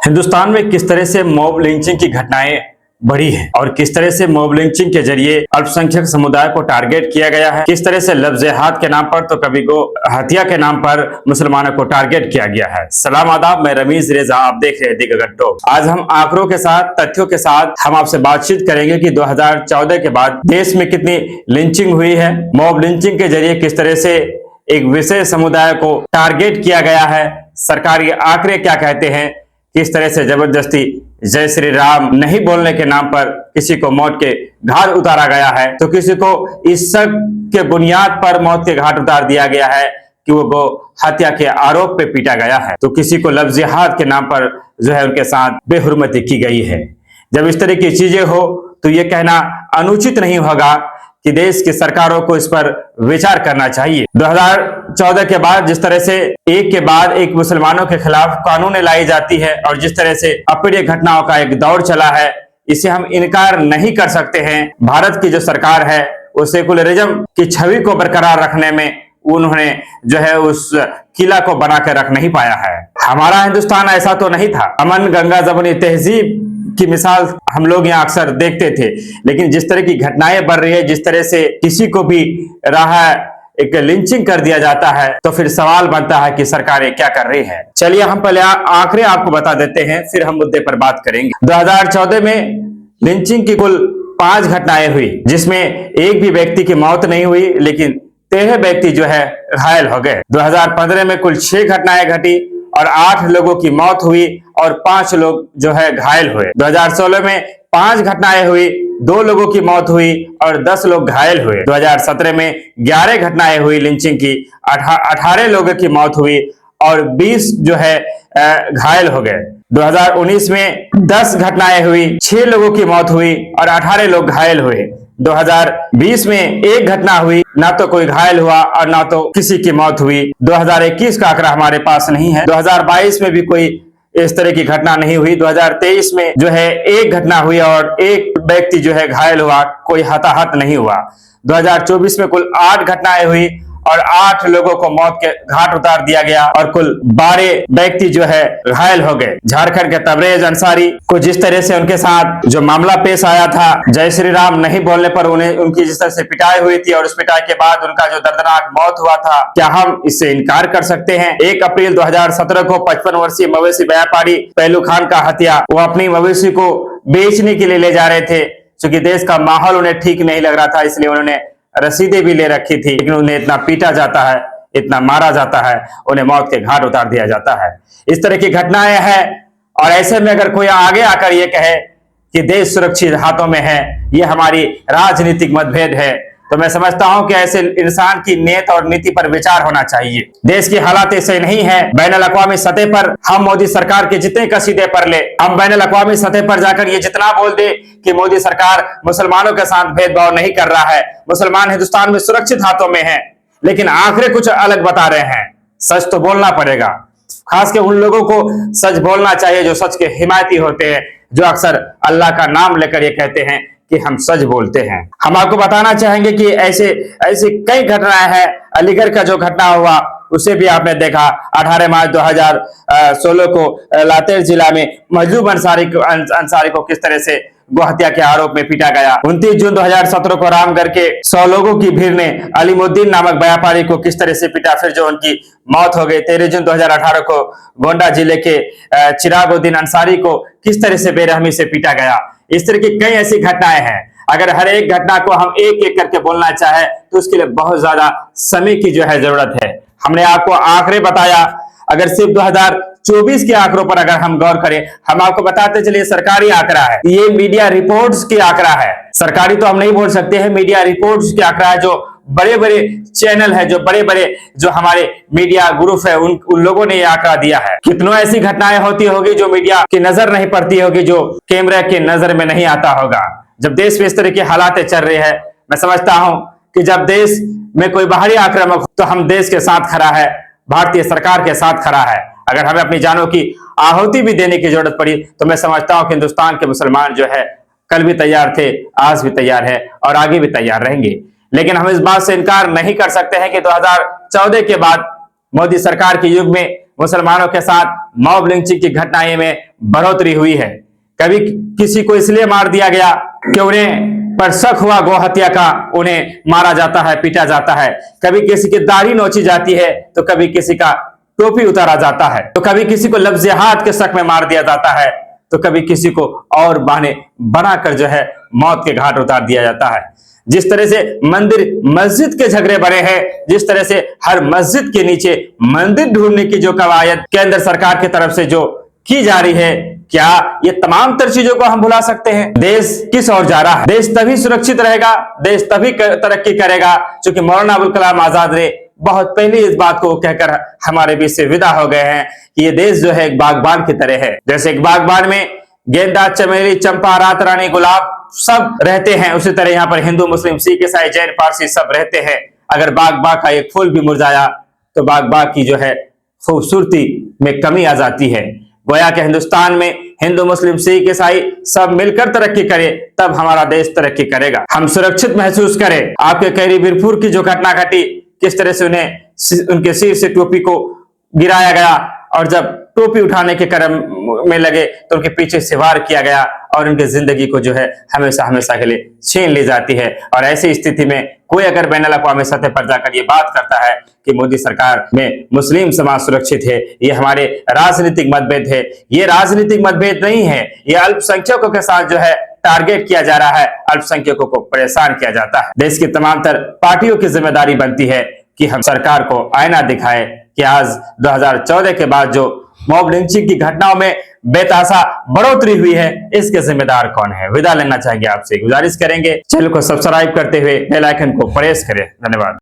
हिंदुस्तान में किस तरह से मॉब लिंचिंग की घटनाएं बढ़ी हैं और किस तरह से मॉब लिंचिंग के जरिए अल्पसंख्यक समुदाय को टारगेट किया गया है, किस तरह से लफ्ज़ जिहाद के नाम पर तो कभी को हत्या के नाम पर मुसलमानों को टारगेट किया गया है। सलाम आदाब, मैं रमीज रेजा, आप देख रहे हैं दी गगन टॉक। आज हम आंकड़ों के साथ, तथ्यों के साथ हम आपसे बातचीत करेंगे कि 2014 के बाद देश में कितनी लिंचिंग हुई है, मॉब लिंचिंग के जरिए किस तरह से एक विशेष समुदाय को टारगेट किया गया है, सरकारी आंकड़े क्या कहते हैं, किस तरह से जबरदस्ती जय श्री राम नहीं बोलने के नाम पर किसी को मौत के घाट उतारा गया है, तो किसी को इस शक के बुनियाद पर मौत के घाट उतार दिया गया है कि वो गो हत्या के आरोप पे पीटा गया है, तो किसी को लफ्ज़ जिहाद के नाम पर जो है उनके साथ बेहुरमती की गई है। जब इस तरह की चीजें हो तो ये कहना अनुचित नहीं होगा कि देश की सरकारों को इस पर विचार करना चाहिए। 2014 के बाद जिस तरह से एक के बाद एक मुसलमानों के खिलाफ कानून लाई जाती है और जिस तरह से अप्रिय घटनाओं का एक दौर चला है, इसे हम इनकार नहीं कर सकते हैं। भारत की जो सरकार है वो सेकुलरिज्म की छवि को बरकरार रखने में उन्होंने जो है उस किला को बना के रख नहीं पाया है। हमारा हिंदुस्तान ऐसा तो नहीं था। अमन, गंगा जमुनी तहजीब की मिसाल हम लोग यहाँ अक्सर देखते थे, लेकिन जिस तरह की घटनाएं बढ़ रही है, जिस तरह से किसी को भी रहा एक लिंचिंग कर दिया जाता है, तो फिर सवाल बनता है कि सरकारें क्या कर रही है। चलिए हम पहले आंकड़े आपको बता देते हैं, फिर हम मुद्दे पर बात करेंगे। 2014 में लिंचिंग की कुल 5 घटनाएं हुई, जिसमें एक भी व्यक्ति की मौत नहीं हुई, लेकिन 13 व्यक्ति जो है घायल हो गए। 2015 में कुल 6 घटनाएं घटी और 8 लोगों की मौत हुई और 5 लोग जो है घायल हुए। 2016 में 5 घटनाएं हुई, 2 लोगों की मौत हुई और 10 लोग घायल हुए। 2017 में 11 घटनाएं हुई लिंचिंग की, 18 लोगों की मौत हुई और 20 जो है घायल हो गए। 2019 में 10 घटनाएं हुई, 6 लोगों की मौत हुई और 18 लोग घायल हुए। 2020 में एक घटना हुई, ना तो कोई घायल हुआ और ना तो किसी की मौत हुई। 2021 का आंकड़ा हमारे पास नहीं है। 2022 में भी कोई इस तरह की घटना नहीं हुई। 2023 में जो है एक घटना हुई और एक व्यक्ति जो है घायल हुआ, कोई हताहत नहीं हुआ। 2024 में कुल 8 घटनाएं हुई और 8 लोगों को मौत के घाट उतार दिया गया और कुल 12 व्यक्ति जो है घायल हो गए। झारखंड के तबरेज अंसारी को जिस तरह से उनके साथ जो मामला पेश आया था, जय श्री राम नहीं बोलने पर उन्हें उनकी जिस तरह से पिटाई हुई थी और उस पिटाई के बाद उनका जो दर्दनाक मौत हुआ था, क्या हम इससे इनकार कर सकते हैं? 1 अप्रैल 2017 को 55 वर्षीय मवेशी व्यापारी पहलू खान का हत्या, वो अपनी मवेशी को बेचने के लिए ले जा रहे थे, क्योंकि देश का माहौल उन्हें ठीक नहीं लग रहा था, इसलिए उन्होंने रसीदें भी ले रखी थी, लेकिन उन्हें इतना पीटा जाता है, इतना मारा जाता है, उन्हें मौत के घाट उतार दिया जाता है। इस तरह की घटनाएं हैं और ऐसे में अगर कोई आगे आकर ये कहे कि देश सुरक्षित हाथों में है, ये हमारी राजनीतिक मतभेद है, तो मैं समझता हूं कि ऐसे इंसान की नीयत और नीति पर विचार होना चाहिए। देश की हालात ऐसे नहीं है। बैनुल अक़वामी सतह पर हम मोदी सरकार के जितने कसीदे पर ले, हम बैनुल अक़वामी सतह पर जाकर ये जितना बोल दे कि मोदी सरकार मुसलमानों के साथ भेदभाव नहीं कर रहा है, मुसलमान हिंदुस्तान में सुरक्षित हाथों में है, लेकिन आंकड़े कुछ अलग बता रहे हैं। सच तो बोलना पड़ेगा, खास कर उन लोगों को सच बोलना चाहिए जो सच के हिमायती होते हैं, जो अक्सर अल्लाह का नाम लेकर ये कहते हैं कि हम सच बोलते हैं। हम आपको बताना चाहेंगे कि ऐसे कई घटनाएं हैं। अलीगढ़ का जो घटना हुआ उसे भी आपने देखा। 18 मार्च 2016 को लातेर जिला में मजलूब अंसारी को किस तरह से गोहत्या के आरोप में पीटा गया। 29 जून 2017 को रामगढ़ के 100 लोगों की भीड़ ने अलीमुद्दीन नामक व्यापारी को किस तरह से पीटा, फिर जो उनकी मौत हो गई। 13 जून 2018 को गोंडा जिले के चिरागुद्दीन अंसारी को किस तरह से बेरहमी से पीटा गया। इस तरह की कई ऐसी घटनाएं हैं। अगर हर एक घटना को हम एक एक करके बोलना चाहे तो उसके लिए बहुत ज्यादा समय की जो है जरूरत है। हमने आपको आंकड़े बताया। अगर सिर्फ 2024 के आंकड़ों पर अगर हम गौर करें, हम आपको बताते चलिए सरकारी आंकड़ा है, ये मीडिया रिपोर्ट्स की आंकड़ा है। सरकारी तो हम नहीं बोल सकते हैं, मीडिया रिपोर्ट्स की आंकड़ा है। जो बड़े बड़े चैनल है, जो बड़े बड़े जो हमारे मीडिया ग्रुप है, उन लोगों ने ये आंकड़ा दिया है। कितनों ऐसी घटनाएं होती होगी जो मीडिया की नजर नहीं पड़ती होगी, जो कैमरा के नजर में नहीं आता होगा। जब देश में इस तरह की हालात चल रही है, मैं समझता हूं कि जब देश में कोई बाहरी आक्रामक तो हम देश के साथ खड़ा है, भारतीय सरकार के साथ खड़ा है। अगर हमें अपनी जानों की आहुति भी देने की जरूरत पड़ी तो मैं समझता हूं कि हिंदुस्तान के मुसलमान जो है कल भी तैयार थे, आज भी तैयार है और आगे भी तैयार रहेंगे। लेकिन हम इस बात से इनकार नहीं कर सकते हैं कि 2014 के बाद मोदी सरकार के युग में मुसलमानों के साथ मॉब लिंचिंग की घटनाएं में बढ़ोतरी हुई है। कभी किसी को इसलिए मार दिया गया कि उन्हें पर शक हुआ गौ हत्या का, उन्हें मारा जाता है, पीटा जाता है। कभी किसी की दाढ़ी नोची जाती है, तो कभी किसी का टोपी उतारा जाता है, तो कभी किसी को लफ्ज़ हाथ के शक में मार दिया जाता है, तो कभी किसी को और बहाने बनाकर जो है मौत के घाट उतार दिया जाता है। जिस तरह से मंदिर मस्जिद के झगड़े बढ़े हैं, जिस तरह से हर मस्जिद के नीचे मंदिर ढूंढने की जो कवायद केंद्र सरकार की तरफ से जो की जा रही है, क्या ये तमाम तर चीजों को हम भुला सकते हैं? देश किस ओर जा रहा है? देश तभी सुरक्षित रहेगा, देश तभी तरक्की करेगा, क्योंकि मौलाना अबुल कलाम आजाद ने बहुत पहले इस बात को कहकर हमारे बीच से विदा हो गए हैं कि ये देश जो है एक बागबान की तरह है। जैसे एक बागबान में गेंदा, चमेली, चंपा, रात रानी, गुलाब सब रहते हैं, उसी तरह यहाँ पर हिंदू, मुस्लिम, सिख, ईसाई, जैन, पारसी सब रहते हैं। अगर बाग का एक फूल भी मुरझाया तो बाग की जो है खूबसूरती में कमी आ जाती है। गोया के हिंदुस्तान में हिंदू, मुस्लिम, सिख, ईसाई सब मिलकर तरक्की करें, तब हमारा देश तरक्की करेगा। हम सुरक्षित महसूस करें। आपके कैरी वीरपुर की जो घटना घटी, किस तरह से उनके सिर से टोपी को गिराया गया और जब टोपी उठाने के क्रम में लगे तो उनके पीछे से वार किया गया और उनकी जिंदगी को जो है हमेशा के लिए छीन ली जाती है। और ऐसी स्थिति में कोई अगर बैनुल अक़वामी सतह पर जाकर ये बात करता है कि मोदी सरकार में मुस्लिम समाज सुरक्षित है, ये हमारे राजनीतिक मतभेद है, ये राजनीतिक मतभेद नहीं है, ये अल्पसंख्यकों के साथ जो है टारगेट किया जा रहा है, अल्पसंख्यकों को परेशान किया जाता है। देश की तमाम तर पार्टियों की जिम्मेदारी बनती है कि हम सरकार को आईना दिखाए कि आज 2014 के बाद जो मॉब लिंचिंग की घटनाओं में बेतहाशा बढ़ोतरी हुई है, इसके जिम्मेदार कौन है। विदा लेना चाहेंगे, आपसे गुजारिश करेंगे चैनल को सब्सक्राइब करते हुए बेल आइकन को प्रेस करें। धन्यवाद।